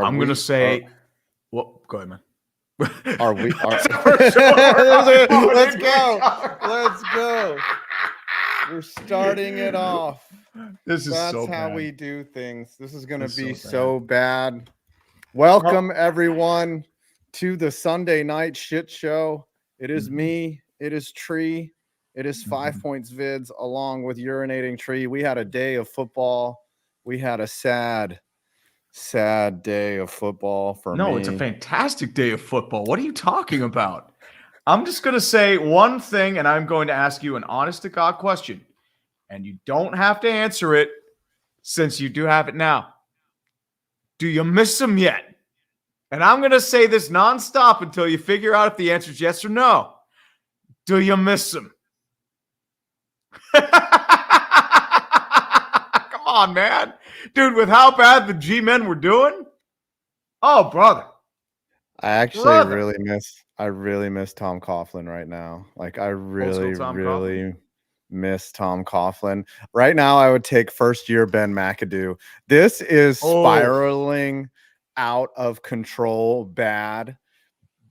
I'm going to say, well, go ahead, man. Are we? Let's go. Let's go. We're starting it off. This is That's so how bad. we do things. This is going to It's be so so bad. Welcome, everyone, to the Sunday night shit show. It is me. It is Tree. It is 5 Points Vids along with Urinating Tree. We had a day of football. We had a sad day of football for me. No, it's a fantastic day of football. What are you talking about? I'm just going to say one thing, and I'm going to ask you an honest-to-God question. And you don't have to answer it since you do have it now. Do you miss him yet? And I'm going to say this nonstop until you figure out if the answer is yes or no. Do you miss him? Come on, man. Dude, with how bad the G-men were doing? Oh, brother. I actually really miss Tom Coughlin right now. Like, I really miss Tom Coughlin. Right now, I would take first-year Ben McAdoo. This is spiraling out of control bad.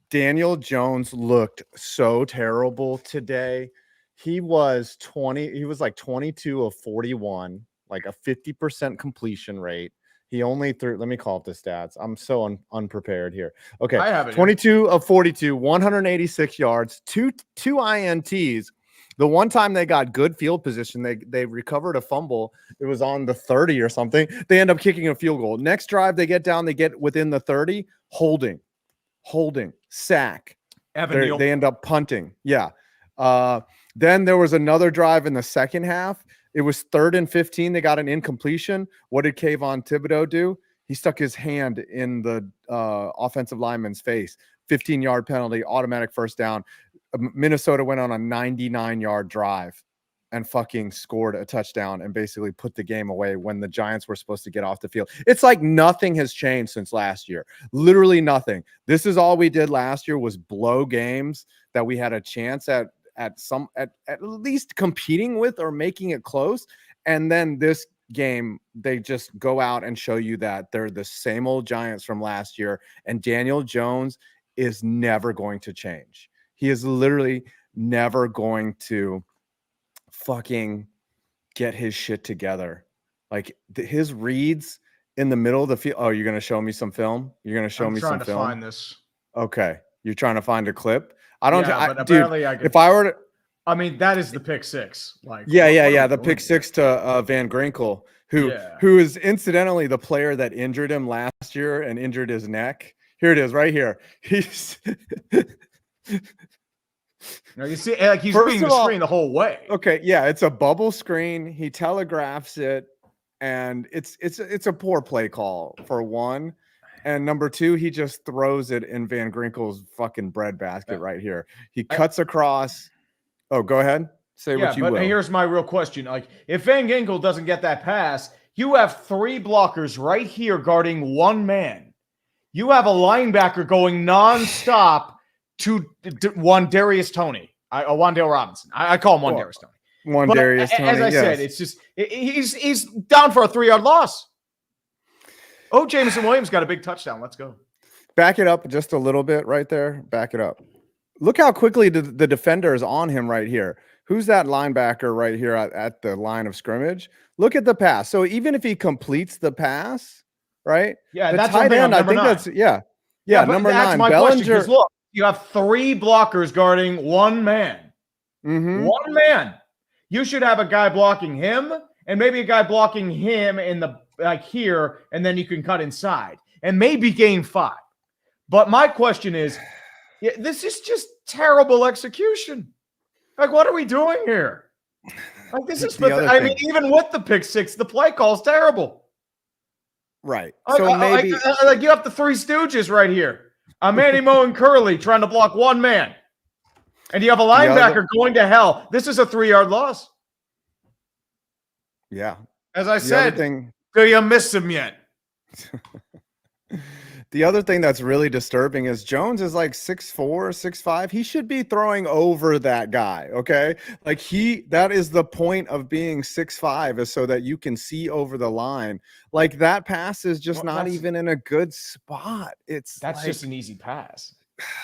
Daniel Jones looked so terrible today. He was like 22 of 41, like a 50% completion rate. He only threw, let me call up the stats. I'm so unprepared here. Okay. I have it 22 of 42, 186 yards, two INTs. The one time they got good field position, they recovered a fumble. It was on the 30 or something. They end up kicking a field goal. Next drive, they get down, they get within the 30, holding, sack. They end up punting. Yeah. Then there was another drive in the second half. It was 3rd and 15. They got an incompletion. What did Kayvon Thibodeau do? He stuck his hand in the offensive lineman's face. 15-yard penalty, automatic first down. Minnesota went on a 99-yard drive and fucking scored a touchdown and basically put the game away when the Giants were supposed to get off the field. It's like nothing has changed since last year. Literally nothing. This is all we did last year was blow games that we had a chance at least competing with or making it close. And then this game, they just go out and show you that they're the same old Giants from last year. And Daniel Jones is never going to change. He is literally never going to fucking get his shit together. Like his reads in the middle of the field. Oh, you're going to show me some film? You're going to show me some film? I'm trying to find this. Okay. You're trying to find a clip? I don't. Yeah, but apparently dude, I could. If I were to, I mean, that is the pick six. Like, yeah. The pick six to Van Ginkel, who is incidentally the player that injured him last year and injured his neck. Here it is, right here. He's. Now you see, like he's reading the screen the whole way. Okay, yeah, it's a bubble screen. He telegraphs it, and it's a poor play call for one. And number two, he just throws it in Van Ginkel's fucking breadbasket right here. He cuts across. Oh, go ahead. Say what you will. Here's my real question. Like, if Van Ginkel doesn't get that pass, you have 3 blockers right here guarding one man. You have a linebacker going nonstop to Wandarius Toney. Wandale Robinson. I call him Wandarius Toney. Wandarius Toney. As I said, it's just he's down for a 3-yard loss. Oh, Jameson Williams got a big touchdown. Let's go. Back it up just a little bit right there. Back it up. Look how quickly the defender is on him right here. Who's that linebacker right here at the line of scrimmage? Look at the pass. So even if he completes the pass, right? Yeah, the that's tight end. I think 9. that's number 9. My Bellinger. Question, look, you have 3 blockers guarding one man. Mm-hmm. One man. You should have a guy blocking him and maybe a guy blocking him in the here, and then you can cut inside and maybe gain 5. But my question is, this is just terrible execution. Like, what are we doing here? Like, this is I mean, even with the pick six, the play call is terrible. Right. So maybe you have the 3 Stooges right here. Manny Moe and Curley trying to block one man. And you have a linebacker going to hell. This is a 3-yard loss. Yeah. As I said, do you miss him yet? The other thing that's really disturbing is Jones is like 6'4", 6'5". He should be throwing over that guy, okay? Like that is the point of being 6'5", is so that you can see over the line. Like that pass is just not even in a good spot. That's like, just an easy pass.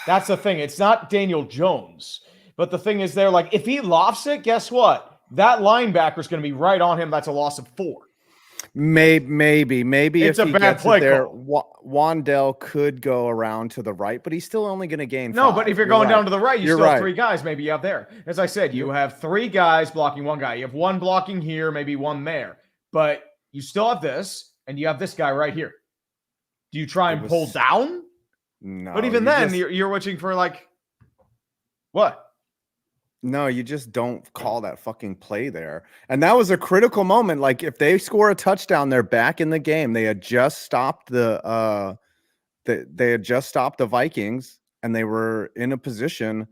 That's the thing. It's not Daniel Jones. But the thing is there, like, if he lofts it, guess what? That linebacker is going to be right on him. That's a loss of 4. Maybe it's if a he bad gets play it there, call. Wandell could go around to the right, but he's still only going to gain No, 5. but if you're going down to the right, you You're still have right. 3 guys maybe out there. As I said, you have 3 guys blocking 1 guy. You have 1 blocking here, maybe 1 there. But you still have this, and you have this guy right here. Do you try and pull down? No. But even then, you're wishing for like what? No, you just don't call that fucking play there. And that was a critical moment. Like if they score a touchdown, they're back in the game. They had just stopped the Vikings, and they were in a position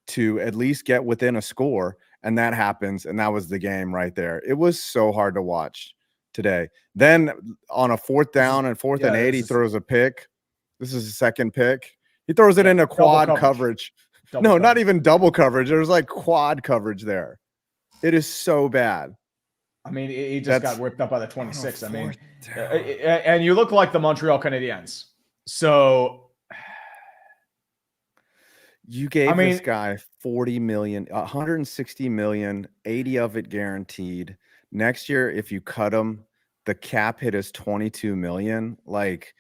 to at least get within a score. And that happens, and that was the game right there. It was so hard to watch today. Then on a 4th down and 4th and 8, he throws a pick. This is his 2nd pick. He throws it into quad coverage. Not even double coverage. There was like quad coverage there. It is so bad. I mean, he just got whipped up by the 26. I mean, and you look like the Montreal Canadiens. So you gave this guy 40 million, 160 million, 80 of it guaranteed. Next year, if you cut him, the cap hit is 22 million. Like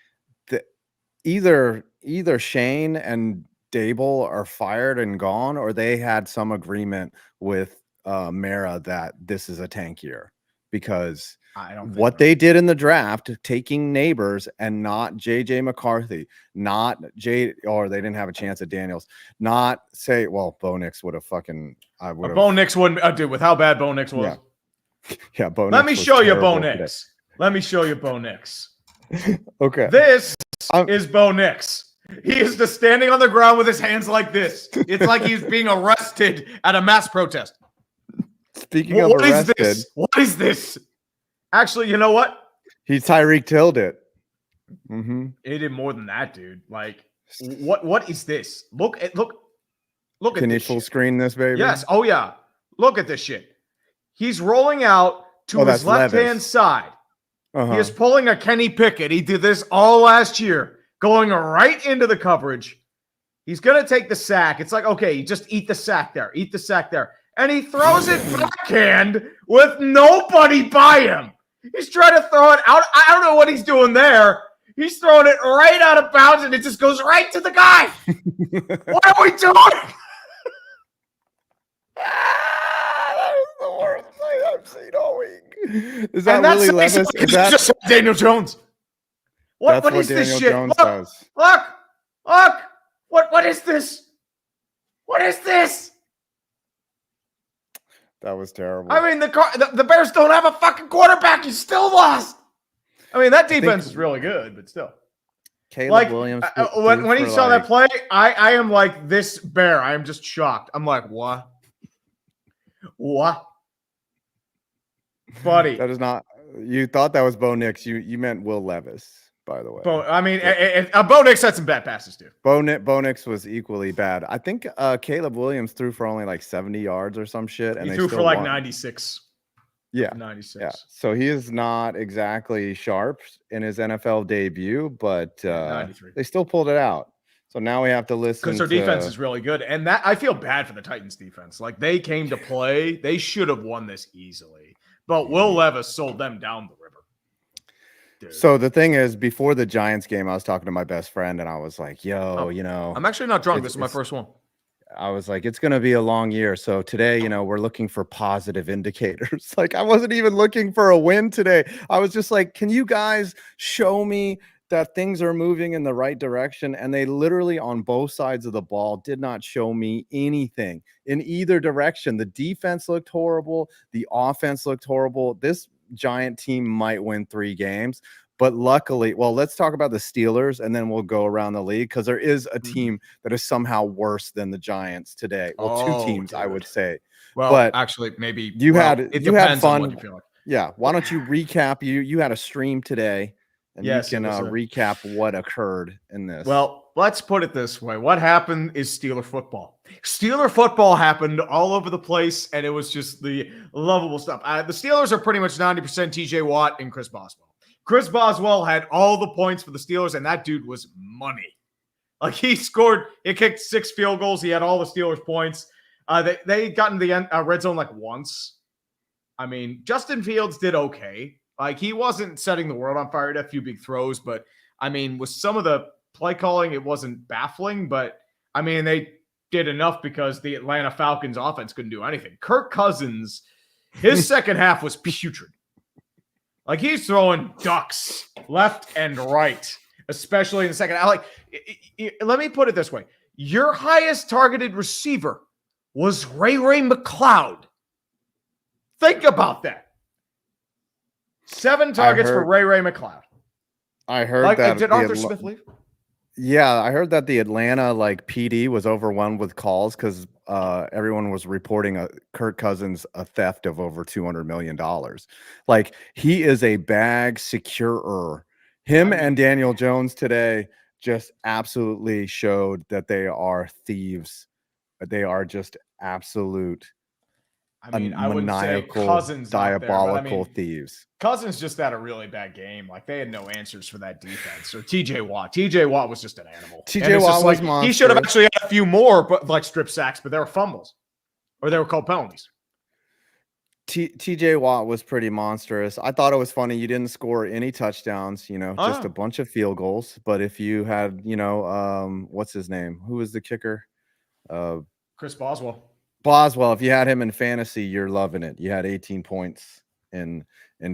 either Shane and Dable are fired and gone, or they had some agreement with Mara that this is a tank year, because I don't think what they did in the draft, taking Neighbors and not JJ McCarthy, not or they didn't have a chance at Daniels, not say, well, Bo Nix would have fucking, Bo Nix wouldn't, dude, with how bad Bo Nix was. Yeah, Bo Nix. Let me show you Bo Nix. Let me show you Bo Nix. Okay. This is Bo Nix. He is just standing on the ground with his hands like this. It's like he's being arrested at a mass protest. Speaking of arrested, what is this? Actually, you know what? He Tyreek Tilled it. Mm-hmm. He did more than that, dude. Like, what is this? Look at this. Can you full screen this, baby? Yes. Oh yeah. Look at this shit. He's rolling out to his left-hand side. He is pulling a Kenny Pickett. He did this all last year. Going right into the coverage. He's going to take the sack. It's like, okay, just eat the sack there. Eat the sack there. And he throws it backhand with nobody by him. He's trying to throw it out. I don't know what he's doing there. He's throwing it right out of bounds, and it just goes right to the guy. What are we doing? That is the worst play I've seen all week. Is that really Levis? Is that just Daniel Jones? What is this shit? Look! What is this? What is this? That was terrible. I mean, the Bears don't have a fucking quarterback. You still lost. I mean, that defense is really good, but still. Caleb Williams. When he saw that play, I am like this bear. I am just shocked. I'm like, what? What? Buddy. That is not. You thought that was Bo Nix. You meant Will Levis, by the way. Bo Nix had some bad passes too. Bo Nix was equally bad. I think Caleb Williams threw for only like 70 yards or some shit, and he they threw still for like won. 96. Yeah, 96. Yeah, so he is not exactly sharp in his NFL debut, but they still pulled it out. So now we have to listen because their defense is really good, and that I feel bad for the Titans defense. Like they came to play, they should have won this easily, but Will Levis sold them down the river. Dude. So the thing is, before the Giants game, I was talking to my best friend, and I was like, "Yo, I'm actually not drunk. This is my first one." I was like, it's going to be a long year. So today, we're looking for positive indicators. Like I wasn't even looking for a win today. I was just like, can you guys show me that things are moving in the right direction? And they literally on both sides of the ball did not show me anything in either direction. The defense looked horrible. The offense looked horrible. This Giant team might win 3 games. But luckily, well, let's talk about the Steelers, and then we'll go around the league, because there is a team that is somehow worse than the Giants today. Well, 2 teams, dude. I would say. Well, but actually, maybe you had fun. On what you feel like. Yeah. Why don't you recap? You had a stream today, and you Yes, it can was recap what occurred in this. well, let's put it this way. What happened is Steeler football. Steeler football happened all over the place, and it was just the lovable stuff. The Steelers are pretty much 90% TJ Watt and Chris Boswell. Chris Boswell had all the points for the Steelers, and that dude was money. Like he kicked 6 field goals. He had all the Steelers points. They got in the red zone like once. I mean, Justin Fields did okay. Like he wasn't setting the world on fire. He had a few big throws, but I mean, with some of the play calling, it wasn't baffling. But I mean, they did enough because the Atlanta Falcons offense couldn't do anything. Kirk Cousins, his second half was putrid. Like he's throwing ducks left and right, especially in the second half. Let me put it this way: your highest targeted receiver was Ray McCloud. Think about that. 7 targets for Ray McCloud. I heard that. Did Arthur Smith leave? Yeah, I heard that the Atlanta PD was overwhelmed with calls because everyone was reporting Kirk Cousins a theft of over $200 million. Like he is a bag securer. And Daniel Jones today just absolutely showed that they are thieves. They are just absolute. I wouldn't say Cousins diabolical thieves. Cousins just had a really bad game. Like they had no answers for that defense. Or TJ Watt. TJ Watt was just an animal. TJ Watt was monster. He should have actually had a few more, but like strip sacks, but they were fumbles, or they were called penalties. TJ Watt was pretty monstrous. I thought it was funny. You didn't score any touchdowns, just a bunch of field goals. But if you had, what's his name? Who was the kicker? Chris Boswell. If you had him in fantasy, you're loving it. You had 18 points in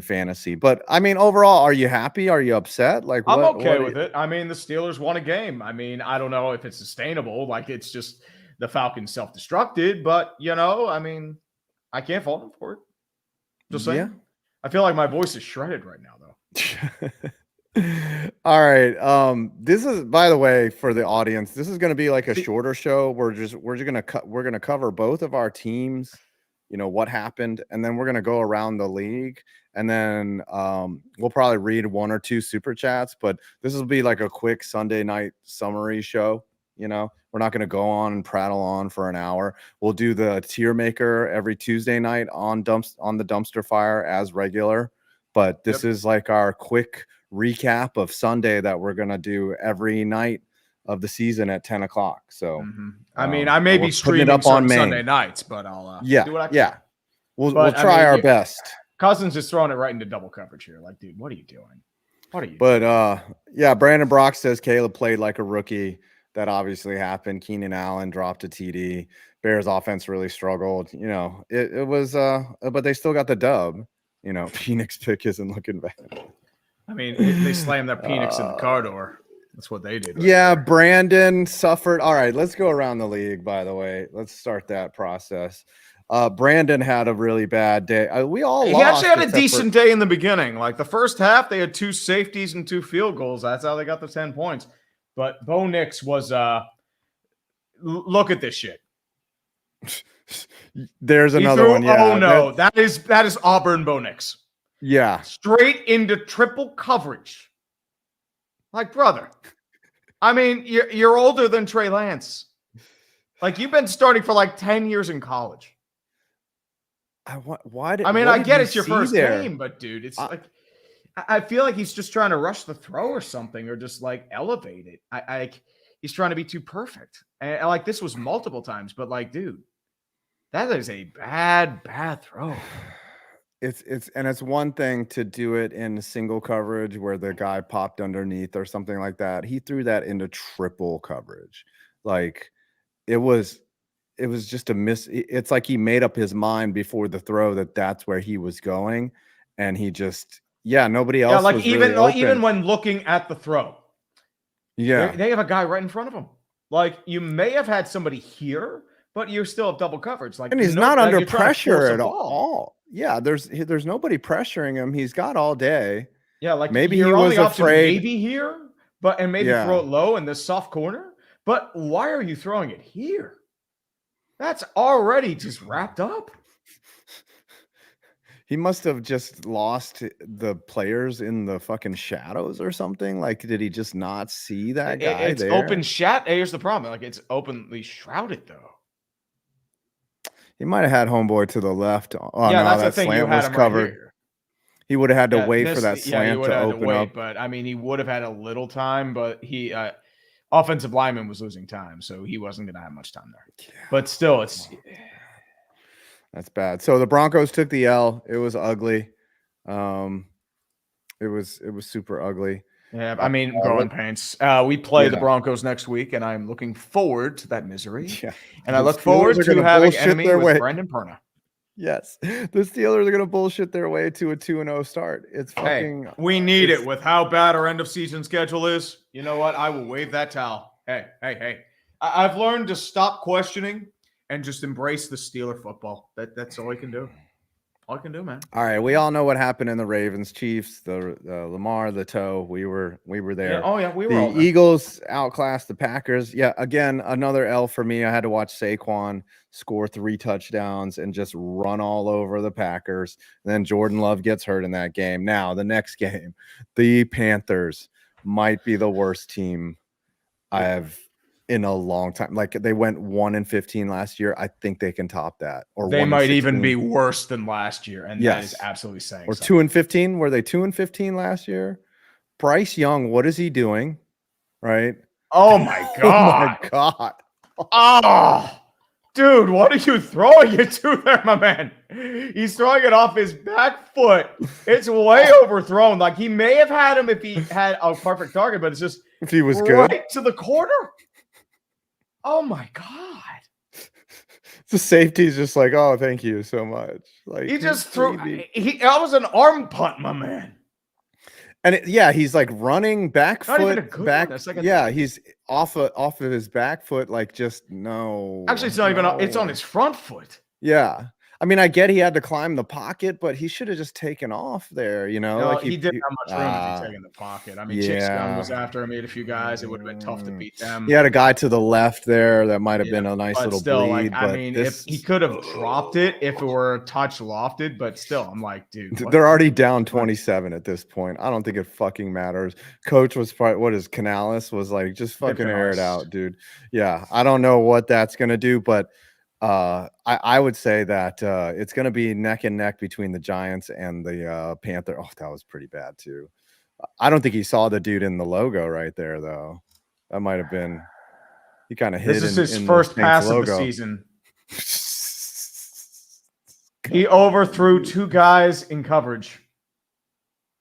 fantasy. But I mean, overall, are you happy? Are you upset? Like I'm okay with it. I mean, the Steelers won a game. I mean, I don't know if it's sustainable. Like it's just the Falcons self-destructed, but I mean, I can't fault them for it. Just saying. Yeah. I feel like my voice is shredded right now, though. All right. This is, by the way, for the audience, this is going to be like a shorter show. We're going to cover both of our teams, what happened, and then we're going to go around the league, and then we'll probably read 1 or 2 super chats, but this will be like a quick Sunday night summary show. We're not going to go on and prattle on for an hour. We'll do the tier maker every Tuesday night on the Dumpster Fire as regular, but this is like our quick recap of Sunday that we're going to do every night of the season at 10 o'clock. So, I mean, I may be streaming up on Sunday nights, but I'll do what I can. Yeah. We'll try our best. Cousins is throwing it right into double coverage here. Like, dude, what are you doing? Brandon Brock says Caleb played like a rookie. That obviously happened. Keenan Allen dropped a TD. Bears offense really struggled. It was, but they still got the dub. Phoenix pick isn't looking bad. I mean, they slammed their Phoenix in the car door. That's what they did. Brandon suffered. All right, let's go around the league, by the way. Let's start that process. Brandon had a really bad day. He actually had a decent day in the beginning. Like the first half, they had 2 safeties and 2 field goals. That's how they got the 10 points. But Bo Nix was look at this shit. There's another one. Yeah. Oh no, that is Auburn Bo Nix. Yeah. Straight into triple coverage. Like, brother. I mean, you're older than Trey Lance. Like, you've been starting for like 10 years in college. I get it's your first game, but dude, it's like I feel like he's just trying to rush the throw or something, or just like elevate it. He's trying to be too perfect. And like this was multiple times, but like, dude, that is a bad throw. It's one thing to do it in single coverage where the guy popped underneath or something like that. He threw that into triple coverage. Like it was just a miss. It's like he made up his mind before the throw that that's where he was going. And he just, nobody else. Yeah, like was even really even when looking at the throw. Yeah. They have a guy right in front of him. Like you may have had somebody here, but you still have double coverage. Like, and he's not under pressure at all. Yeah, there's nobody pressuring him. He's got all day. Yeah, like maybe he was afraid. Maybe here, but maybe throw it low in this soft corner. But why are you throwing it here? That's already just wrapped up. He must have just lost the players in the fucking shadows or something. Like, did he just not see that guy It's there? open shot. Here's the problem. Like it's openly shrouded though. He might have had homeboy to the left. Oh Yeah, no, that's the that thing. You slant had was him right covered. here. He would have had to Yeah, wait for that you slant would to have had to open wait, up. but I mean, he would have had a little time, but he offensive lineman was losing time, so he wasn't going to have much time there. Yeah. But still, it's That's bad. So the Broncos took the L. It was ugly. It was super ugly. yeah. I mean, growing pains. We play the Broncos next week, and I'm looking forward to that misery. Yeah. And I The look Steelers forward are to gonna having bullshit enemy their with way. Brendan Perna. Yes. The Steelers are going to bullshit their way to a 2-0 start. It's fucking. Hey, we need it with how bad our end of season schedule is. You know what? I will wave that towel. Hey. I've learned to stop questioning and just embrace the Steeler football. That's all I can do. All I can do, man. All right, we all know what happened in the Ravens, Chiefs, the Lamar, the toe. We were there. Yeah, oh yeah, we were The all there. Eagles outclassed the Packers. Yeah, again, another L for me. I had to watch Saquon score 3 touchdowns and just run all over the Packers. And then Jordan Love gets hurt in that game. Now, the next game, the Panthers might be the worst team I have in a long time. Like they went 1-15 last year. I think they can top that. Or They might 1-16. even be worse than last year, and that is Yes. absolutely saying. Or something. 2-15. Were they 2-15 last year? Bryce Young, what is he doing? Right? Oh my Oh god! my god! Oh, dude, what are you throwing it to there, my man? He's throwing it off his back foot. It's way overthrown. Like he may have had him if he had a perfect target, but it's just If he was right good, to the corner. Oh my god! the safety's just like, oh, thank you so much. Like He just threw. maybe. That was an arm punt, my man. And yeah, he's like running back Not even a foot good back. one, a second Yeah, time. he's off of his back foot, like just no. Actually, it's not even. It's on his front foot. Yeah. I mean, I get he had to climb the pocket, but he should have just taken off there, you know? No, Like he didn't have much room to be taking the pocket. I mean, Chicks Gunn was yeah. after him, made a few guys. It would have been tough to beat them. He had a guy to the left there that might have Yeah, been a nice but little still, bleed. like, I but mean, this, if he could have dropped it if it were a touch lofted, but still, I'm like, dude, what? they're already down 27 at this point. I don't think it fucking matters. Coach was probably, what is Canales was like, just fucking air it Canales. out, dude. Yeah, I don't know what that's gonna do, but I would say that it's gonna be neck and neck between the Giants and the Panther. Oh, that was pretty bad too. I don't think he saw the dude in the logo right there though. That might have been he kind of hid. This is his in first the Saints pass logo. of the season. He overthrew 2 guys in coverage.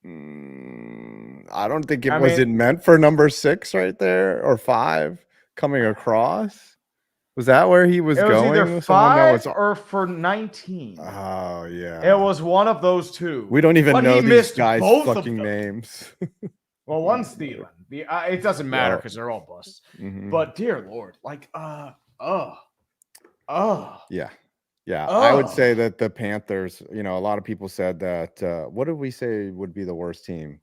I don't think it I was mean- it meant for number 6 right there or 5 coming across. Was that where he was It was going? either with someone that 5 or for 19. Oh yeah. It was one of those 2. We don't even But know he these missed guys' both of fucking them. names. Well, one's Thielen. It doesn't matter Yeah. because they're all busts. Mhm. But dear Lord, like, Yeah. Yeah. I would say that the Panthers, you know, a lot of people said that what did we say would be the worst team?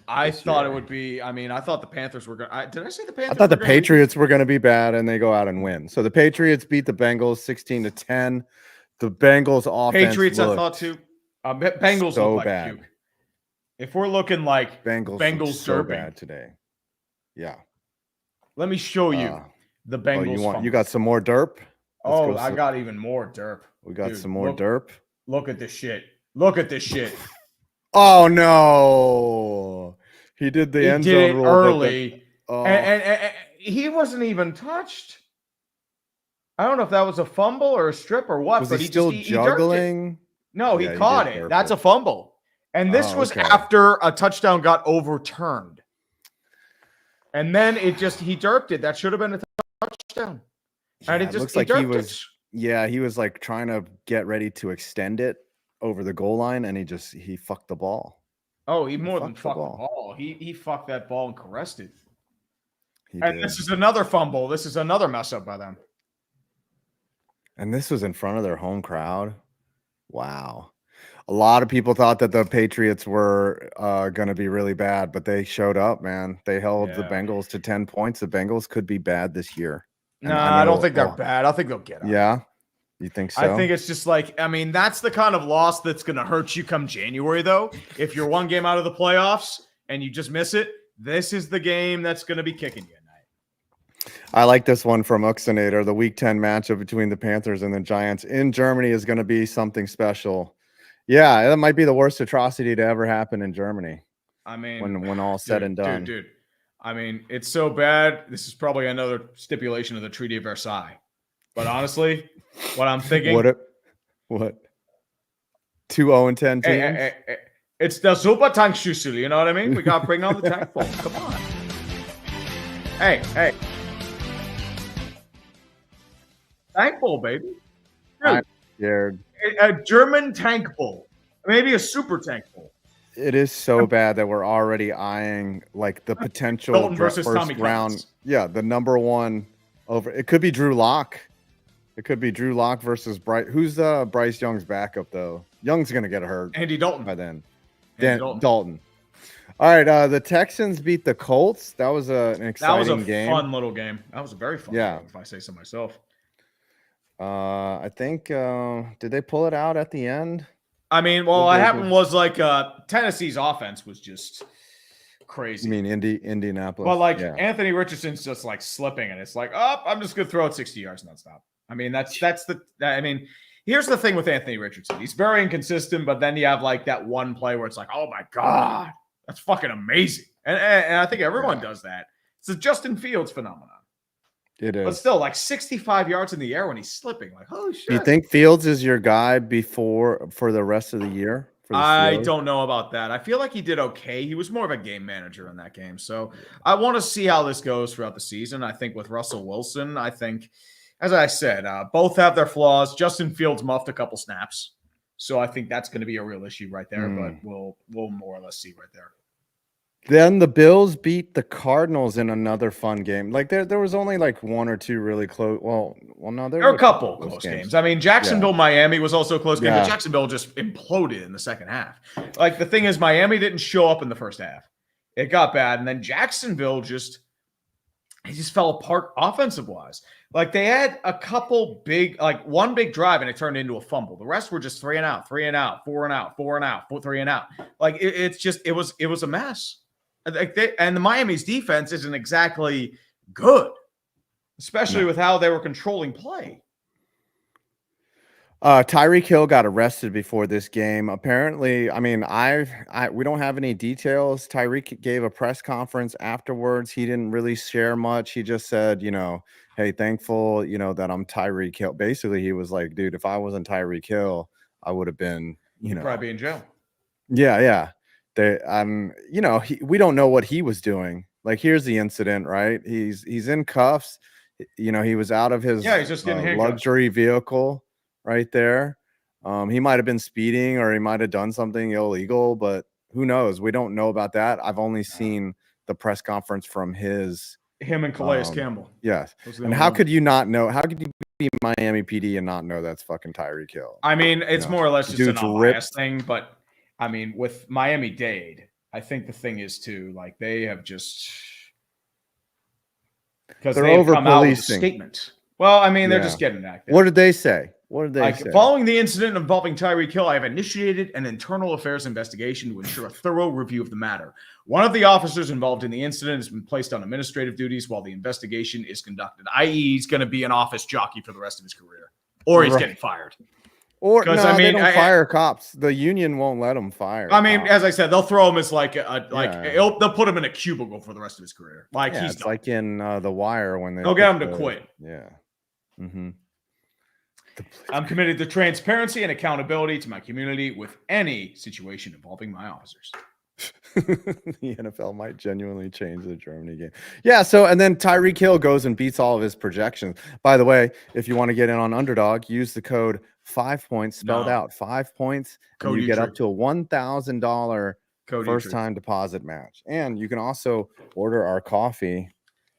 I this thought year. it would be. I mean, I thought the Panthers were going. Did I say the Panthers? I thought the were gonna lead? Patriots were going to be bad and they go out and win. So the Patriots beat the Bengals 16-10. The Bengals offense Patriots, I looked thought too. Bengals so look like bad. puke. If we're looking like Bengals Bengals looked so derping. bad today. Yeah. let me show you the Oh, Bengals. you got some more derp? Let's Oh, go I some- got even more derp. We got Dude, some more look- derp. Look at this shit. Look at this shit. Oh no. He did the He end did zone it rule. but early, oh, and he wasn't even touched. I don't know if that was a fumble or a strip or what, was but he he still just, he dirked it. juggling? No, Yeah, he he caught did it. derp That's it. a fumble. And this Oh, was okay. after a touchdown got overturned. And then he derped it. That should have been a touchdown. And Yeah, it just looks like he derped was it. yeah, he was like trying to get ready to extend it over the goal line and he fucked the ball. Oh, he more than fucked the fucked the ball. ball. He fucked that ball and caressed it. He And did. this is another fumble. This is another mess up by them. And this was in front of their home crowd. Wow. A lot of people thought that the Patriots were going to be really bad, but they showed up, man. They held the Yeah. Bengals to 10 points. The Bengals could be bad this year. And No, I don't know- think they're oh, bad. I think they'll get out. Yeah. You think so? I think it's just like, I mean, that's the kind of loss that's going to hurt you come January, though. If you're one game out of the playoffs and you just miss it, this is the game that's going to be kicking you at night. I like this one from Uxinator. The Week 10 matchup between the Panthers and the Giants in Germany is going to be something special. Yeah, that might be the worst atrocity to ever happen in Germany. I mean, when all said and done. Dude. I mean, it's so bad. This is probably another stipulation of the Treaty of Versailles. But honestly, what I'm thinking. What? 2-0-10 teams? Hey, it's the Super Tank Schüssel, you know what I mean? We got to bring on the tank ball. Come on. Hey. Tank ball, baby. I'm scared. A German tank ball. Maybe a super tank ball. It is so bad that we're already eyeing like the potential Dalton versus first Tommy round. Cummins. Yeah, the number one over. It could be Drew Lock. It could be Drew Lock versus Bryce. Who's Bryce Young's backup though? Young's gonna get hurt Andy Dalton by then. Dalton. All right, the Texans beat the Colts. That was an exciting game. Fun little game. That was a very fun game, if I say so myself. I think did they pull it out at the end? I mean, well, what happened was like Tennessee's offense was just crazy. You mean Indianapolis? Well, like Anthony Richardson's just like slipping, and it's like, oh, I'm just gonna throw it 60 yards nonstop. I mean, here's the thing with Anthony Richardson. He's very inconsistent, but then you have like that one play where it's like, oh my God, that's fucking amazing. And I think everyone does that. It's a Justin Fields phenomenon. It is. But still, like 65 yards in the air when he's slipping. Like, holy shit. Do you think Fields is your guy for the rest of the year? I don't know about that. I feel like he did okay. He was more of a game manager in that game. So I want to see how this goes throughout the season. I think with Russell Wilson, I think, as I said, both have their flaws. Justin Fields muffed a couple snaps. So I think that's going to be a real issue right there. But we'll more or less see right there. Then the Bills beat the Cardinals in another fun game. Like there was only like one or two really close. Well, no, there were a couple close games. I mean, Jacksonville, Miami was also a close game. But Jacksonville just imploded in the second half. Like the thing is, Miami didn't show up in the first half. It got bad, and then Jacksonville just fell apart offensive wise. Like they had a couple one big drive, and it turned into a fumble. The rest were just 3 and out, 3 and out, 4 and out, 4 and out, 3 and out. Like it was a mess. And the Miami's defense isn't exactly good, especially with how they were controlling play. Tyreek Hill got arrested before this game. Apparently, I mean, we don't have any details. Tyreek gave a press conference afterwards. He didn't really share much. He just said, hey, thankful, that I'm Tyreek Hill. Basically, he was like, dude, if I wasn't Tyreek Hill, I would have been, probably be in jail. Yeah. We don't know what he was doing. Like, here's the incident, right? He's in cuffs. He was out of his he's just getting luxury vehicle right there. He might have been speeding or he might have done something illegal, but who knows? We don't know about that. I've only seen the press conference from him and Calais Campbell. Yes. And how could you not know? How could you be Miami PD and not know that's fucking Tyreek Hill? I mean, it's more or less just an unbiased thing, but I mean, with Miami-Dade, I think the thing is too, like they have just because they've come out with a statement. Well, I mean, they're just getting active. What did they say? Say? Following the incident involving Tyreek Hill, I have initiated an internal affairs investigation to ensure a thorough review of the matter. One of the officers involved in the incident has been placed on administrative duties while the investigation is conducted, i.e. he's going to be an office jockey for the rest of his career, or he's getting fired. Or no, they don't fire cops. The union won't let them fire. I mean, as I said, they'll throw him as they'll put him in a cubicle for the rest of his career. Like he's done. Like in The Wire when they'll get him to quit. Yeah. I'm committed to transparency and accountability to my community with any situation involving my officers. The NFL might genuinely change the Germany game. Yeah, so and then Tyreek Hill goes and beats all of his projections. By the way, if you want to get in on Underdog, use the code 5 points spelled out 5 points, and you get up to a $1,000 first time deposit match. And you can also order our coffee,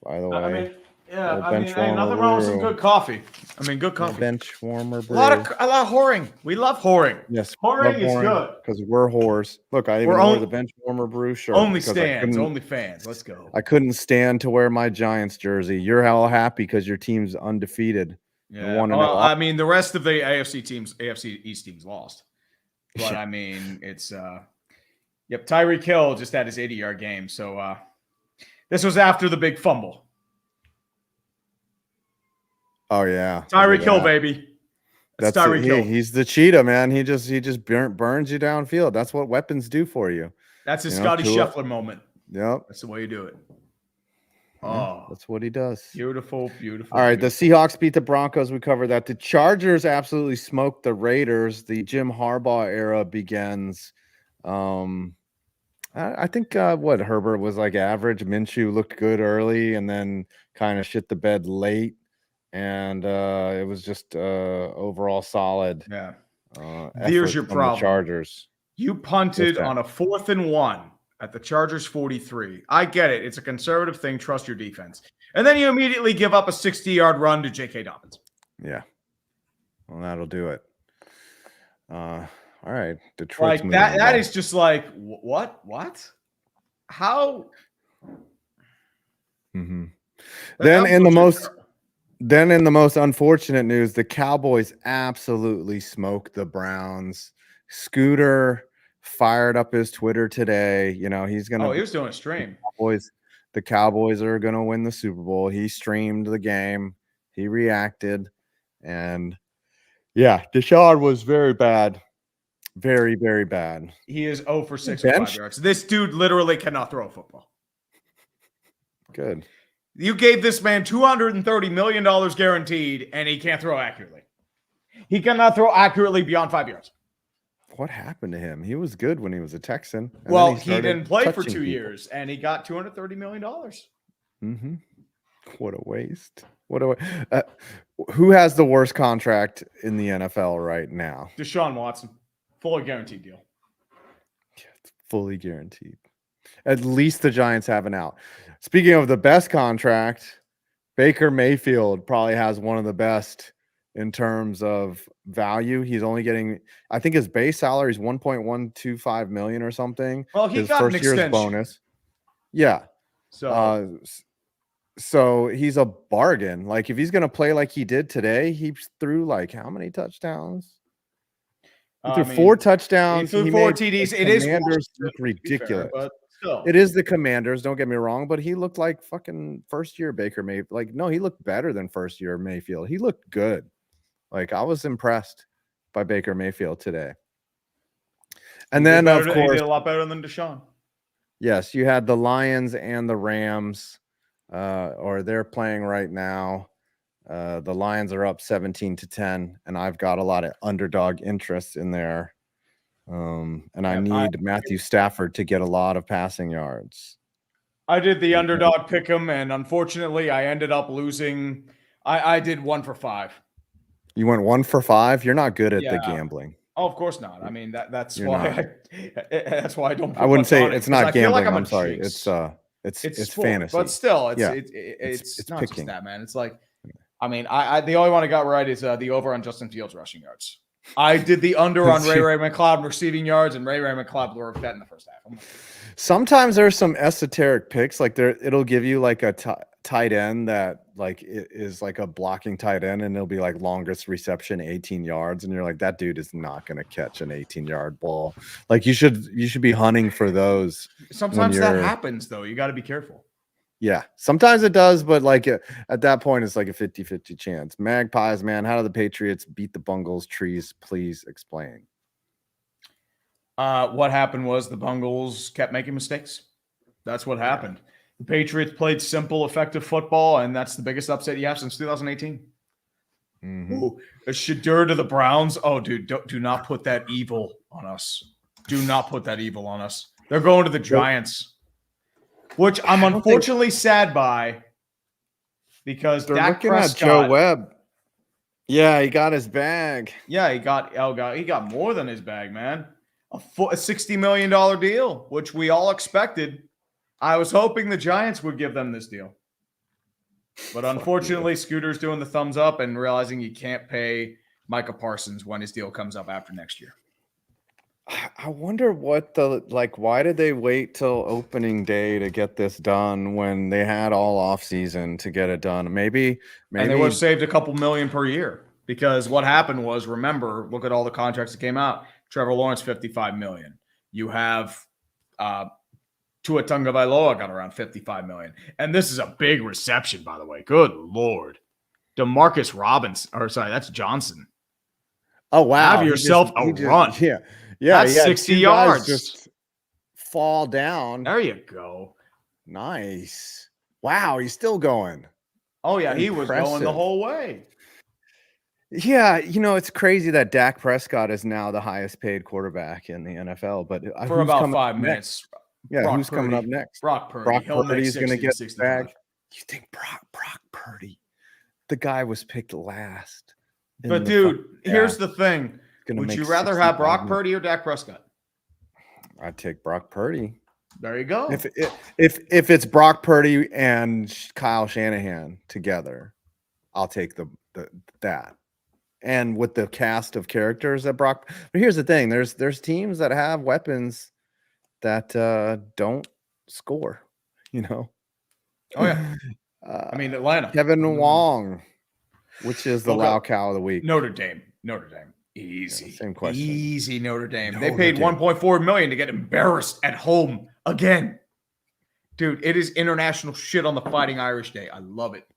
by the way. Nothing wrong with some good coffee. Good coffee. Bench warmer brew. A lot of whoring. We love whoring. Yes, whoring is good because we're whores. Look, I even wore the bench warmer brew shirt. Only fans. Let's go. I couldn't stand to wear my Giants jersey. You're all happy because your team's undefeated. Yeah. want to Well, know. I mean, the rest of the AFC East teams lost. But Yeah. I mean, it's yep, Tyreek Hill just had his 80-yard game. So this was after the big fumble. Oh yeah, look at Tyreek Hill, that. baby. That's That's it. Tyreek Hill. He's the cheetah, man. He just burns you downfield. That's what weapons do for you. That's his You know, Scotty Tua. Scheffler moment. Yep. That's the way you do it. Yeah, Oh, that's what he does. beautiful, beautiful. All right, the beautiful. Seahawks beat the Broncos. We covered that. The Chargers absolutely smoked the Raiders. The Jim Harbaugh era begins. I think what Herbert was like average. Minshew looked good early and then kind of shit the bed late. And it was just overall solid. Yeah. Here's your from problem. the Chargers. You punted on a 4th and 1 at the Chargers 43. I get it. It's a conservative thing. Trust your defense. And then you immediately give up a 60-yard run to J.K. Dobbins. Yeah. Well, that'll do it. All right. Detroit's Like that is just like, what? How? Mm-hmm. That Then in the was most Then in the most unfortunate news, the Cowboys absolutely smoked the Browns. Scooter fired up his Twitter today. You know, he's gonna. Oh, he was doing a stream. The Cowboys are gonna win the Super Bowl. He streamed the game. He reacted, and yeah, Deshaun was very bad, very very bad. He is 0 for 6 with 5 yards. This dude literally cannot throw a football. Good. You gave this man $230 million guaranteed, and he can't throw accurately. He cannot throw accurately beyond 5 yards. What happened to him? He was good when he was a Texan. Well, he didn't play for 2 years, and he got $230 million. Mm-hmm. What a waste. Who has the worst contract in the NFL right now? Deshaun Watson. Fully guaranteed deal. It's fully guaranteed. At least the Giants have an out. Speaking of the best contract, Baker Mayfield probably has one of the best in terms of value. He's only getting, I think his base salary is 1.125 million or something. Well, he his got first an year's extension. bonus. Yeah. So he's a bargain. Like if he's going to play like he did today, he threw like how many touchdowns? He threw 4 touchdowns. He threw 4 TDs. It is Commanders look ridiculous. Fair, but still. It is the Commanders. Don't get me wrong, but he looked like fucking first year Baker Mayfield. Like no, he looked better than first year Mayfield. He looked good. Like I was impressed by Baker Mayfield today. And then of course, he did a lot better than Deshaun. Yes, you had the Lions and the Rams, or they're playing right now. The Lions are up 17-10, and I've got a lot of underdog interest in there. And I need Matthew Stafford to get a lot of passing yards. I did the underdog pick 'em, and unfortunately, I ended up losing. I did 1 for 5. You went 1 for 5. You're not good at the gambling. Oh, of course not. I mean that's why I don't. I wouldn't say it's not gambling. Like I'm sorry. It's sport, fantasy. but still, it's not picking. just that, man. It's like, I mean, I the only one I got right is the over on Justin Fields rushing yards. I did the under on Ray McLeod receiving yards, and Ray McLeod blew that in the first half. Sometimes there's some esoteric picks, like it'll give you like a tight end that like is like a blocking tight end, and it'll be like longest reception 18 yards, and you're like, that dude is not going to catch an 18-yard ball. Like you should be hunting for those. Sometimes that happens though. You got to be careful. Yeah, sometimes it does, but like at that point, it's like a 50-50 chance. Magpies, man, how do the Patriots beat the Bungles trees? Please explain. What happened was the Bungles kept making mistakes. That's what happened. The Patriots played simple, effective football, and that's the biggest upset you have since 2018. Mm-hmm. Ooh, a Shedeur to the Browns. Oh, dude, do not put that evil on us. Do not put that evil on us. They're going to the Giants, which I'm unfortunately sad by because they're Dak looking Prescott, at Joe Webb. Yeah, he got his bag. Yeah, he got more than his bag, man. A $60 million deal, which we all expected. I was hoping the Giants would give them this deal. But unfortunately, Scooter's doing the thumbs up and realizing you can't pay Micah Parsons when his deal comes up after next year. I wonder what why did they wait till opening day to get this done when they had all off season to get it done? Maybe And they would have saved a couple million per year, because what happened was, remember, look at all the contracts that came out. Trevor Lawrence, 55 million. You have Tua Tagovailoa got around 55 million. And this is a big reception, by the way. Good Lord. DeMarcus Robinson, or sorry, that's Johnson. Oh wow! Have yourself a run. Yeah, That's 60 yards. Just fall down. There you go. Nice. Wow, he's still going. Oh yeah, he was going the whole way. Yeah, it's crazy that Dak Prescott is now the highest paid quarterback in the NFL. But for about 5 minutes. Yeah, Brock who's coming up Purdy. next? Brock Purdy. Brock He'll Purdy's make going to 60 get the bag. 65. You think Brock Purdy? The guy was picked last. But dude, here's the thing. Would you rather have Brock Purdy or Dak Prescott? I'd take Brock Purdy. There you go. If it's Brock Purdy and Kyle Shanahan together, I'll take that. And with the cast of characters that Brock. But here's the thing: there's teams that have weapons that don't score. Oh yeah. I mean, Atlanta. Kevin Wong, which is the Lao Cow of the week. Notre Dame. Easy. Yeah, same question. Easy Notre Dame. They paid $1.4 million to get embarrassed at home again. Dude, it is international shit on the Fighting Irish Day. I love it.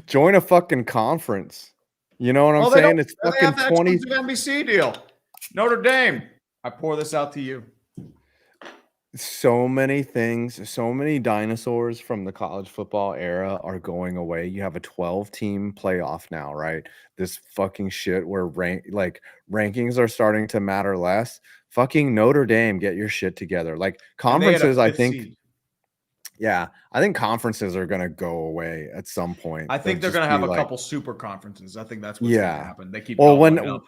Join a fucking conference. You know what I'm saying? It's fucking 20 NBC deal. Notre Dame. I pour this out to you. So many things, so many dinosaurs from the college football era are going away. You have a 12-team playoff now, right? This fucking shit where rankings are starting to matter less. Fucking Notre Dame, get your shit together. Like conferences, I think. Yeah, I think conferences are going to go away at some point. I think they're going to have a couple super conferences. I think that's what's going to happen. They keep up.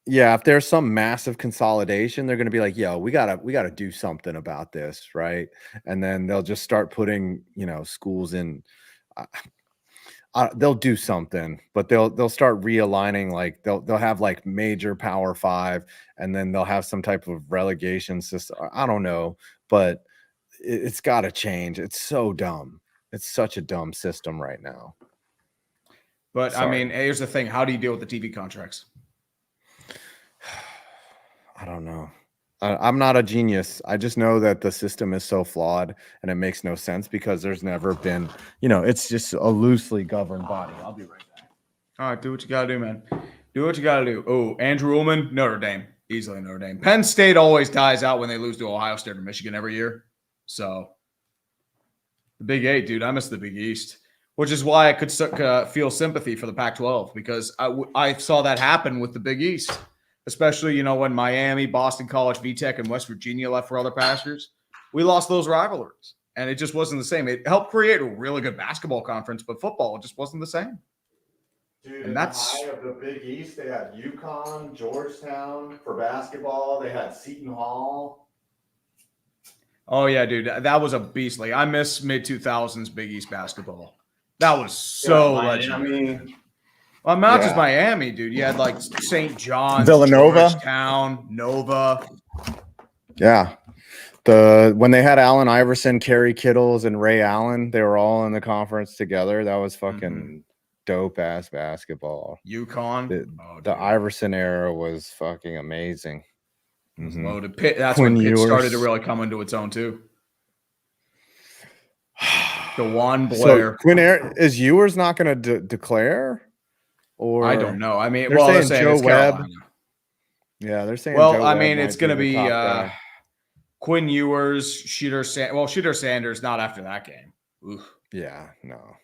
Yeah, if there's some massive consolidation, they're going to be like, "Yo, we gotta do something about this, right?" And then they'll just start putting, schools in. They'll do something, but they'll start realigning. Like they'll have like major Power 5, and then they'll have some type of relegation system. I don't know, but it's got to change. It's so dumb. It's such a dumb system right now. But I mean, here's the thing: how do you deal with the TV contracts? I don't know. I'm not a genius. I just know that the system is so flawed and it makes no sense because there's never been, it's just a loosely governed body. I'll be right back. All right, do what you got to do, man. Do what you got to do. Oh, Andrew Ullman, Notre Dame. Easily Notre Dame. Penn State always dies out when they lose to Ohio State or Michigan every year. So the Big 8, dude, I miss the Big East, which is why I could feel sympathy for the Pac-12 because I saw that happen with the Big East. Especially, when Miami, Boston College, VTech, and West Virginia left for other pastures. We lost those rivalries, and it just wasn't the same. It helped create a really good basketball conference, but football just wasn't the same. Dude, and that's the high of the Big East. They had UConn, Georgetown for basketball. They had Seton Hall. Oh, yeah, dude. That was a beastly. I miss mid-2000s Big East basketball. That was so legendary. Well, not just Miami, dude. You had like St. John's, Villanova, Georgetown, Nova. Yeah. When they had Allen Iverson, Kerry Kittles, and Ray Allen, they were all in the conference together. That was fucking dope ass basketball. UConn. The Iverson era was fucking amazing. Loaded. Pitt. That's when Pitt started to really come into its own too. DeJuan Blair. So is Ewers not going to declare? Or I don't know. I mean, they're saying Joe Webb. Carolina. Yeah, they're saying. Well, Joe I Webb mean, it's going to be Quinn Ewers, Shooter Sanders. Not after that game. Oof. Yeah, no.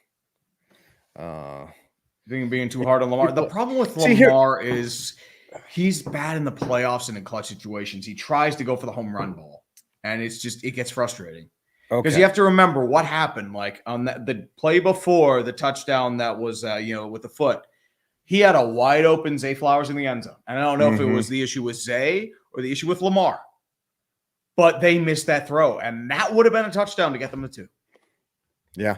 Being too hard on Lamar. The problem with Lamar is he's bad in the playoffs and in clutch situations. He tries to go for the home run ball, and it gets frustrating. Because you have to remember what happened. Like on the play before the touchdown that was, with the foot. He had a wide open Zay Flowers in the end zone. And I don't know if it was the issue with Zay or the issue with Lamar. But they missed that throw. And that would have been a touchdown to get them to 2. Yeah.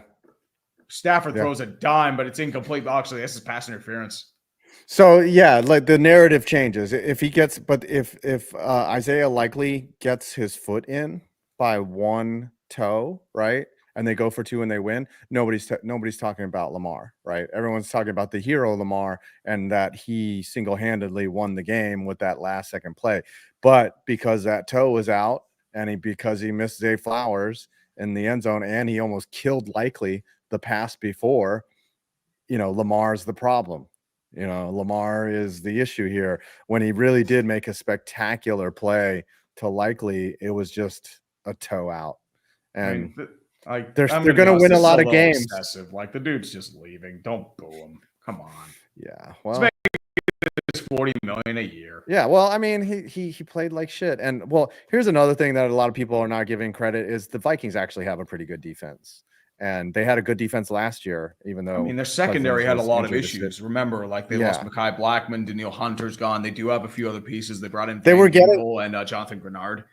Stafford throws a dime, but it's incomplete. Actually, this is pass interference. So yeah, like the narrative changes if he gets, but if Isaiah Likely gets his foot in by one toe, right, and they go for two and they win, nobody's talking about Lamar, right? Everyone's talking about the hero Lamar and that he single-handedly won the game with that last second play. But because that toe was out and because he missed Zay Flowers in the end zone and he almost killed Likely the pass before, Lamar's the problem. Lamar is the issue here. When he really did make a spectacular play to Likely, it was just a toe out. And they're going to win a lot of games. Excessive. Like the dude's just leaving. Don't boo him. Come on. Yeah. Well, it's $40 million a year. Yeah. Well, I mean, he played like shit. And well, here's another thing that a lot of people are not giving credit is the Vikings actually have a pretty good defense. And they had a good defense last year, even though their secondary had a lot of issues. Remember, like they lost Mekhi Blackman, Danielle Hunter's gone. They do have a few other pieces. They brought in and Jonathan Grenard.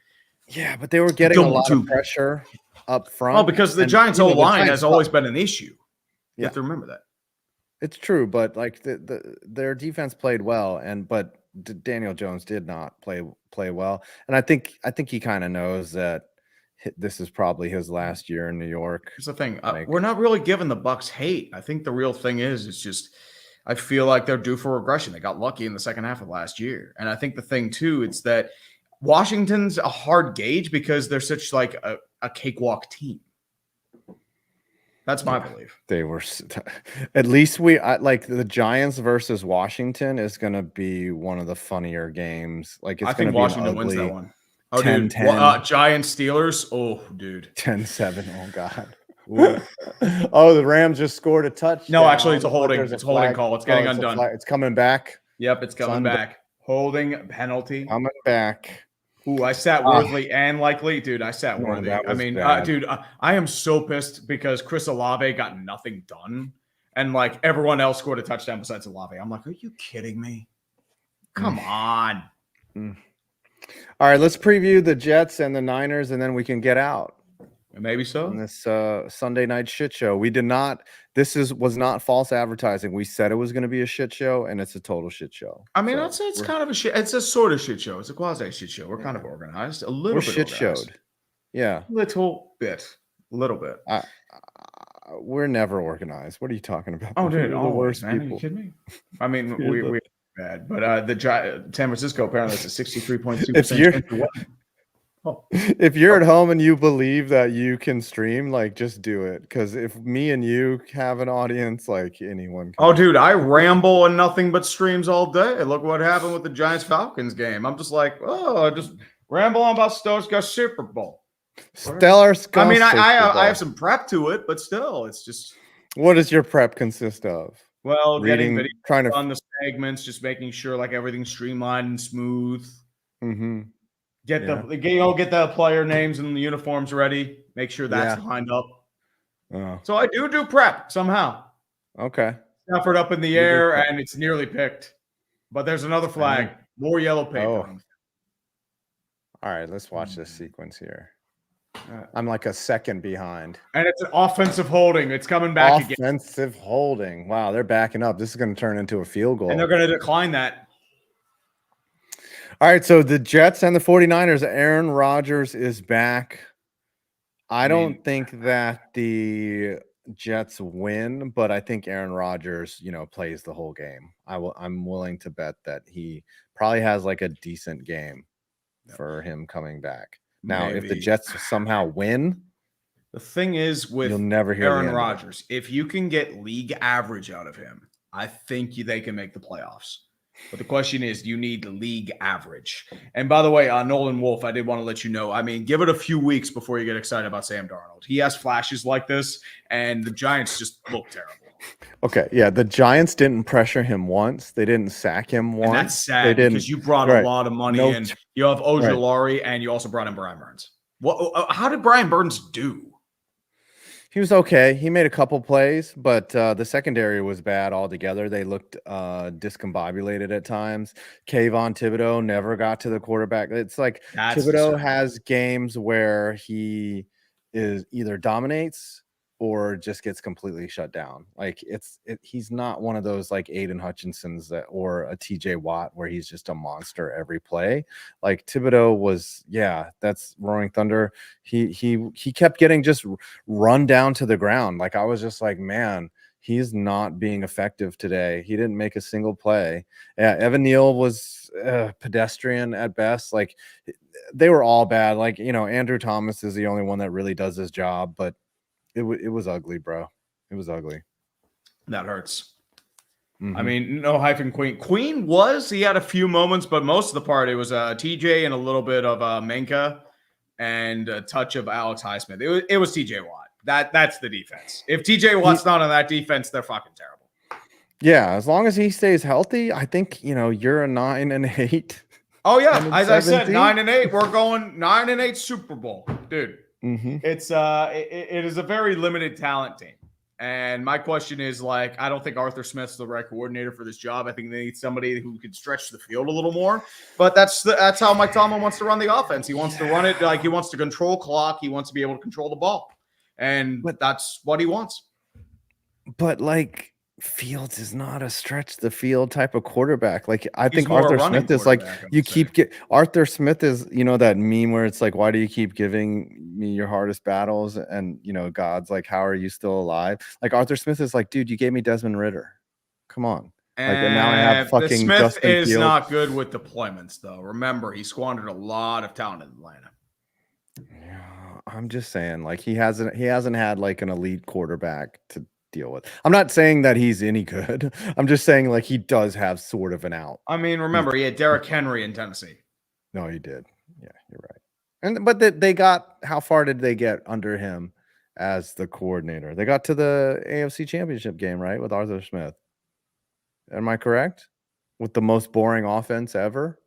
Yeah, but they were getting a lot of pressure up front. Oh, because the Giants' O-line has always been an issue. You have to remember that. It's true, but like their defense played well, but Daniel Jones did not play well, and I think he kind of knows that this is probably his last year in New York. Here's the thing: we're not really giving the Bucs hate. I think the real thing is, it's just I feel like they're due for regression. They got lucky in the second half of last year, and I think the thing too, it's that Washington's a hard gauge because they're such like a cakewalk team. That's my belief. They were at least like the Giants versus Washington is going to be one of the funnier games. Like it's going to be Washington wins that one. Oh, 10, dude. 10. Giants Steelers. Oh, dude. 10-7. Oh, God. Oh, the Rams just scored a touchdown. No, actually, it's a holding. It's a holding call. It's getting undone. It's coming back. Yep, it's coming back. Holding penalty. Coming back. Ooh, I sat Worthy and Likely. Dude, I sat Worthy. Dude, I am so pissed because Chris Olave got nothing done. And, like, everyone else scored a touchdown besides Olave. I'm like, are you kidding me? Come on. All right, let's preview the Jets and the Niners, and then we can get out. Maybe so. On this Sunday night shit show. We did not. This was not false advertising. We said it was going to be a shit show, and it's a total shit show. I mean, I'd say it's kind of a shit. It's a sort of shit show. It's a quasi shit show. We're kind of organized. A little bit. Shit showed. Yeah. Little bit. We're never organized. What are you talking about? Oh, dude. The worst people. Are you kidding me? I mean, we're bad. But the San Francisco apparently is a 63.2%. If you're at home and you believe that you can stream, like just do it. Because if me and you have an audience, like anyone can. Oh, dude, I ramble on nothing but streams all day. Look what happened with the Giants Falcons game. I'm just like, I just ramble on about Stars Super Bowl. Stellar. I mean, I have some prep to it, but still, it's just. What does your prep consist of? Well, reading, getting trying to on the segments, just making sure like everything's streamlined and smooth. Mm-hmm. Get the player names and the uniforms ready. Make sure that's lined up. So I do prep somehow. Okay. Effort up in the air, and it's nearly picked. But there's another flag. More yellow paper. Oh. All right, let's watch this sequence here. I'm like a second behind. And it's an offensive holding. It's coming back again. Offensive holding. Wow, they're backing up. This is going to turn into a field goal. And they're going to decline that. All right, so the Jets and the 49ers, Aaron Rodgers is back. I don't think that the Jets win, but I think Aaron Rodgers, plays the whole game. I'm willing to bet that he probably has like a decent game for him coming back. Now, if the Jets somehow win, the thing is with you'll never hear Aaron Rodgers, if you can get league average out of him, I think they can make the playoffs. But the question is, you need league average. And by the way, Nolan Wolf, I did want to let you know, I mean, give it a few weeks before you get excited about Sam Darnold. He has flashes like this, and the Giants just look terrible. Okay, yeah, the Giants didn't pressure him once. They didn't sack him once. And that's sad because you brought a lot of money in. You have Ojulari, and you also brought in Brian Burns. How did Brian Burns do? He was okay. He made a couple plays, but the secondary was bad altogether. They looked discombobulated at times. Kayvon Thibodeau never got to the quarterback. It's like Thibodeau has games where he is either dominates or just gets completely shut down. Like he's not one of those like Aiden Hutchinsons or a TJ Watt where he's just a monster every play. Like Thibodeau was, that's Roaring Thunder. He kept getting just run down to the ground. Like I was just like, man, he's not being effective today. He didn't make a single play. Yeah, Evan Neal was pedestrian at best. Like they were all bad. Like, Andrew Thomas is the only one that really does his job, but it was ugly, bro. It was ugly. That hurts. Mm-hmm. I mean, no hyphen Queen. Queen he had a few moments, but most of the part it was TJ and a little bit of Menka and a touch of Alex Highsmith. It was TJ Watt. That's the defense. If TJ Watt's not on that defense, they're fucking terrible. Yeah, as long as he stays healthy, I think you're a 9-8. Oh yeah, as I said, 9-8. We're going 9-8 Super Bowl, dude. Mm-hmm. It's it is a very limited talent team, and my question is like, I don't think Arthur Smith's the right coordinator for this job. I think they need somebody who can stretch the field a little more. But that's how Mike Tomlin wants to run the offense. He wants to run it like he wants to control clock. He wants to be able to control the ball, and that's what he wants. But like, Fields is not a stretch the field type of quarterback. Like I think Arthur Smith is like Arthur Smith is, that meme where it's like, why do you keep giving me your hardest battles? And God's like, how are you still alive? Like Arthur Smith is like, dude, you gave me Desmond Ridder. Come on. And now I have fucking Smith Justin is Fields. Not good with deployments though. Remember, he squandered a lot of talent in Atlanta. Yeah, I'm just saying, like he hasn't had like an elite quarterback to deal with. I'm not saying that he's any good. I'm just saying like he does have sort of an out. I mean, remember he had Derrick Henry in Tennessee. No, he did. Yeah, you're right. But they got, how far did they get under him as the coordinator? They got to the AFC Championship game, right, with Arthur Smith. Am I correct? With the most boring offense ever?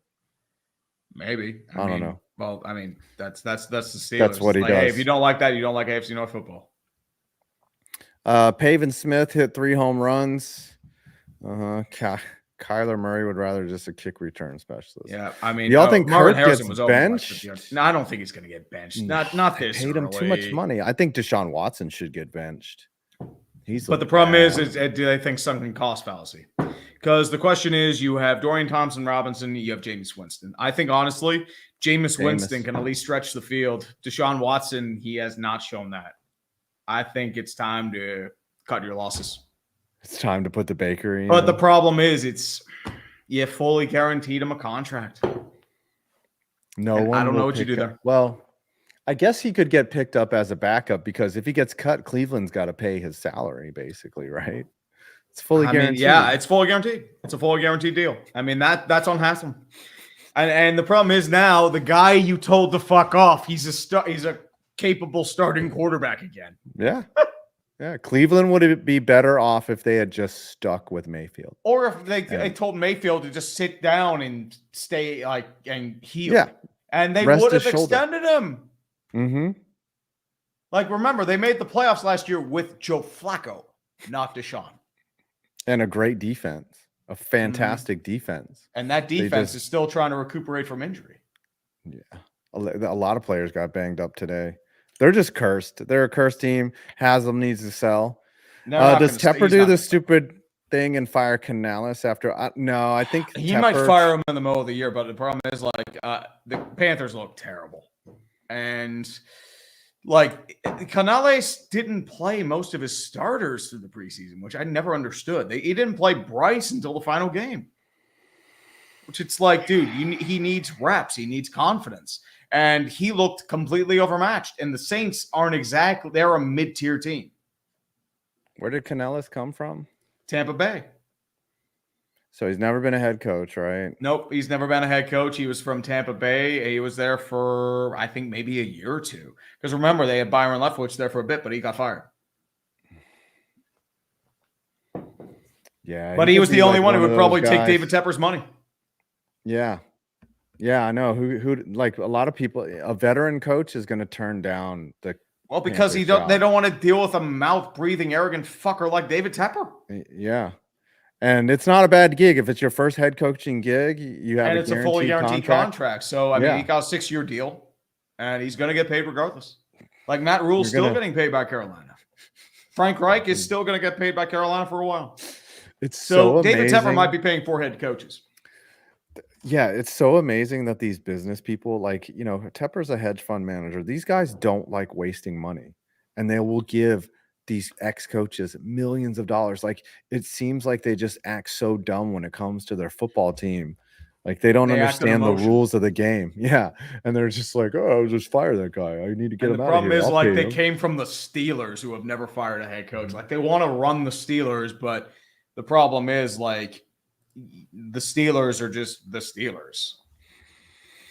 Maybe. I don't know. Well, I mean, that's the Steelers. That's what he does. Hey, if you don't like that, you don't like AFC North football. Pavin Smith hit 3 home runs. Kyler Murray would rather just a kick return specialist. Yeah, I mean, y'all think Marvin Kirk Harrison gets was benched? No, I don't think he's going to get benched. Not this. Paid him too much money. I think Deshaun Watson should get benched. But the problem is do they think something cost fallacy? Because the question is, you have Dorian Thompson-Robinson, you have Jameis Winston. I think honestly, Jameis Winston can at least stretch the field. Deshaun Watson, he has not shown that. I think it's time to cut your losses. It's time to put the bakery in. But the problem is, you fully guaranteed him a contract. No one. I don't know what you do there. Well, I guess he could get picked up as a backup because if he gets cut, Cleveland's got to pay his salary, basically, right? It's fully guaranteed. Yeah, it's fully guaranteed. It's a fully guaranteed deal. I mean, that's on Haslam. And the problem is now the guy you told to fuck off, he's a capable starting quarterback again. Yeah. Yeah. Cleveland would be better off if they had just stuck with Mayfield. Or if they told Mayfield to just sit down and stay and heal. Yeah. And they would have extended him. Mm-hmm. Like, remember, they made the playoffs last year with Joe Flacco, not Deshaun. And a great defense. A fantastic defense. And that defense is still trying to recuperate from injury. Yeah. A lot of players got banged up today. They're just cursed. They're a cursed team. Haslam needs to sell. Does Tepper do the stupid thing and fire Canales after? No, I think he might fire him in the middle of the year, but the problem is the Panthers look terrible. And Canales didn't play most of his starters through the preseason, which I never understood. He didn't play Bryce until the final game. Which it's like, dude, he needs reps. He needs confidence. And he looked completely overmatched. And the Saints aren't exactly – they're a mid-tier team. Where did Canales come from? Tampa Bay. So he's never been a head coach, right? Nope, he's never been a head coach. He was from Tampa Bay. He was there for, I think, maybe a year or two. Because remember, they had Byron Leftwich there for a bit, but he got fired. Yeah. But he was the only one who would probably take David Tepper's money. Yeah. Yeah, I know. Who like a lot of people, a veteran coach is going to turn down the because they don't want to deal with a mouth-breathing, arrogant fucker like David Tepper. Yeah. And it's not a bad gig. If it's your first head coaching gig, you have it's a fully guaranteed contract. So, I mean, he got a 6-year deal, and he's going to get paid regardless. Like Matt Rule's still getting paid by Carolina. Frank Reich is still going to get paid by Carolina for a while. It's So so David Tepper amazing. might be paying 4 head coaches. Yeah, it's so amazing that these business people, like, Tepper's a hedge fund manager. These guys don't like wasting money, and they will give these ex-coaches millions of dollars. Like, it seems like they just act so dumb when it comes to their football team. Like, they don't They act on understand the emotion. rules of the game. Yeah, and they're just like, "Oh, I'll just fire that guy. I need to get And him the out of problem here. is, I'll like, pay they him." came from the Steelers, who have never fired a head coach. Like, they want to run the Steelers, but the problem is, like, the Steelers are just the Steelers.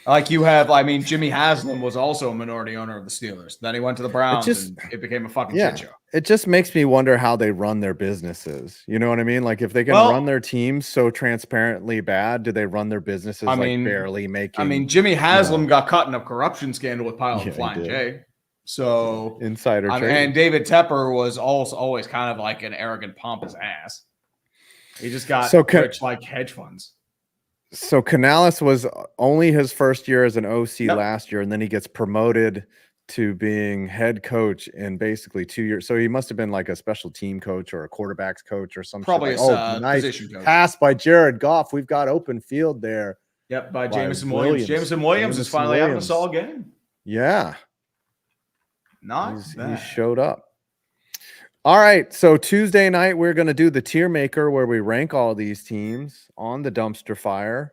Like, you have, I mean, Jimmy Haslam was also a minority owner of the Steelers. Then he went to the Browns, and it became a fucking shit show. It just makes me wonder how they run their businesses. You know what I mean? Like, if they can run their teams so transparently bad, do they run their businesses barely making? I mean, Jimmy Haslam got caught in a corruption scandal with Pile and Flying J. So insider trading. And David Tepper was also always kind of like an arrogant, pompous ass. He just got rich like hedge funds. So Canales was only his first year as an OC last year, and then he gets promoted to being head coach in basically 2 years. So he must have been like a special team coach or a quarterbacks coach or something. Probably a nice position coach. Pass by Jared Goff. We've got open field there. Yep, by Jameson Williams. Jameson Williams is finally having a solid game. Yeah. Not he showed up. All right, so Tuesday night we're going to do the tier maker where we rank all these teams on the dumpster fire.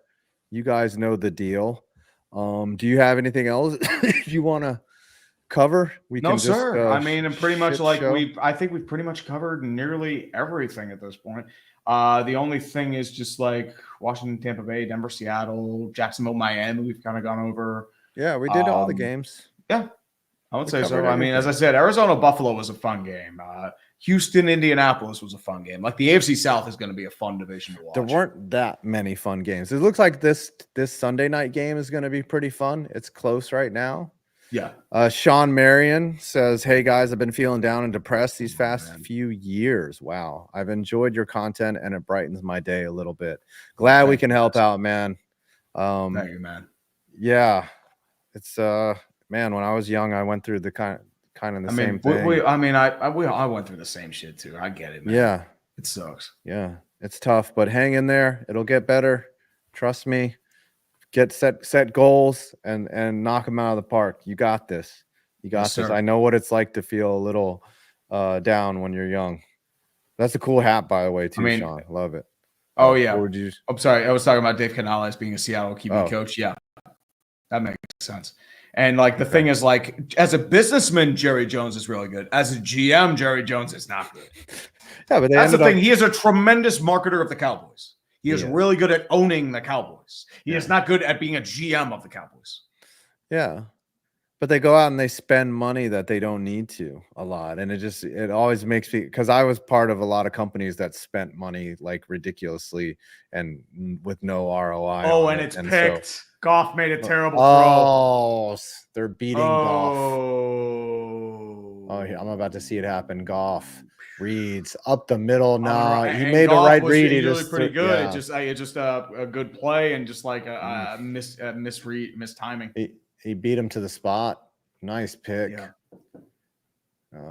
You guys know the deal. Do you have anything else you want to cover? No, sir. I mean, and pretty much like I think we've pretty much covered nearly everything at this point. The only thing is just like Washington, Tampa Bay, Denver, Seattle, Jacksonville, Miami. We've kind of gone over. Yeah, we did all the games. Yeah. I would say so. I mean, as I said, Arizona Buffalo was a fun game. Houston Indianapolis was a fun game. Like the AFC South is going to be a fun division to watch. There weren't that many fun games. It looks like this Sunday night game is going to be pretty fun. It's close right now. Yeah. Sean Marion says, "Hey guys, I've been feeling down and depressed these few years. Wow, I've enjoyed your content and it brightens my day a little bit. Glad we can help out, man." Thank you, man. Yeah, it's man, when I was young, I went through the kind of the same thing. I went through the same shit too. I get it, man. Yeah. It sucks. Yeah. It's tough, but hang in there. It'll get better. Trust me. Set goals and knock them out of the park. You got this. You got this. I know what it's like to feel a little down when you're young. That's a cool hat, by the way, too, Sean. Love it. Oh, yeah. I'm sorry. I was talking about Dave Canales being a Seattle QB coach. Yeah. That makes sense. And like the thing is, like, as a businessman, Jerry Jones is really good. As a GM, Jerry Jones is not good. Yeah, but that's the thing. He is a tremendous marketer of the Cowboys. He is really good at owning the Cowboys. He is not good at being a GM of the Cowboys. Yeah. But they go out and they spend money that they don't need to a lot. And it always makes me, because I was part of a lot of companies that spent money like ridiculously and with no ROI. Oh, and it's picked. So, Goff made a terrible throw. Oh, they're beating Goff. Oh, yeah, I'm about to see it happen. Goff reads up the middle. No, he made the right read. He was pretty good. Yeah. It's just a good play and just like a mistiming. He beat him to the spot. Nice pick. Yeah.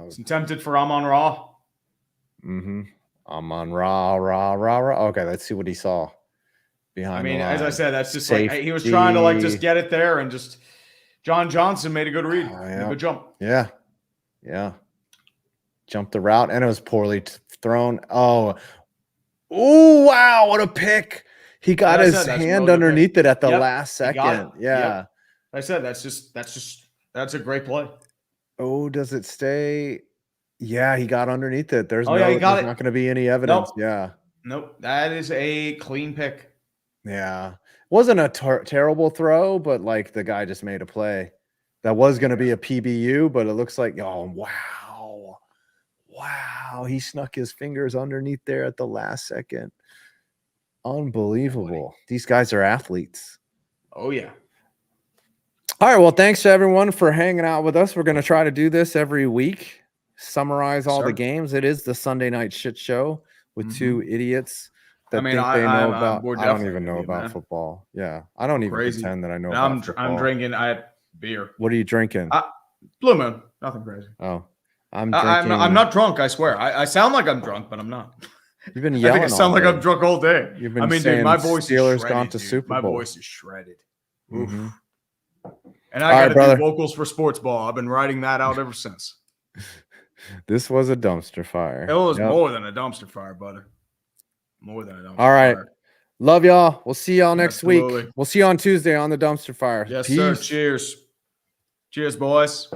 Some tempted for Amon-Ra. Amon-Ra. Okay, let's see what he saw behind. As I said, that's just safety. Like he was trying to like just get it there, and just John Johnson made a good read, a good jump. Yeah. Jumped the route, and it was poorly thrown. Oh, wow! What a pick! He got his hand underneath it at the last second. Yeah. Yep. I said that's a great play. Oh, does it stay? Yeah, he got underneath it. There's not going to be any evidence. Nope. Yeah. Nope. That is a clean pick. Yeah. Wasn't a terrible throw, but like the guy just made a play. That was going to be a PBU, but it looks like, oh, wow. Wow. He snuck his fingers underneath there at the last second. Unbelievable. These guys are athletes. Oh, yeah. All right. Well, thanks to everyone for hanging out with us. We're going to try to do this every week, summarize all the games. It is the Sunday night shit show with two idiots that think they know about. I don't even know about football. Yeah. I don't even pretend that I know about football. I'm drinking beer. What are you drinking? Blue Moon. Nothing crazy. Oh, I'm drinking. I'm not drunk. I swear. I sound like I'm drunk, but I'm not. You've been I yelling. think I sound all like day. I'm drunk all day. You've been I mean, saying dude, my voice Steelers is shredded. gone to Dude. Super My Bowl. voice is shredded. Oof. Mhm. And All I right, got to brother. do vocals for sports ball. I've been writing that out ever since. This was a dumpster fire. It was Yep. more than a dumpster fire, brother. More than a dumpster All right. fire. Love y'all. We'll see y'all next week. Absolutely. We'll see you on Tuesday on the dumpster fire. Yes, Peace. sir. Cheers. Cheers, boys.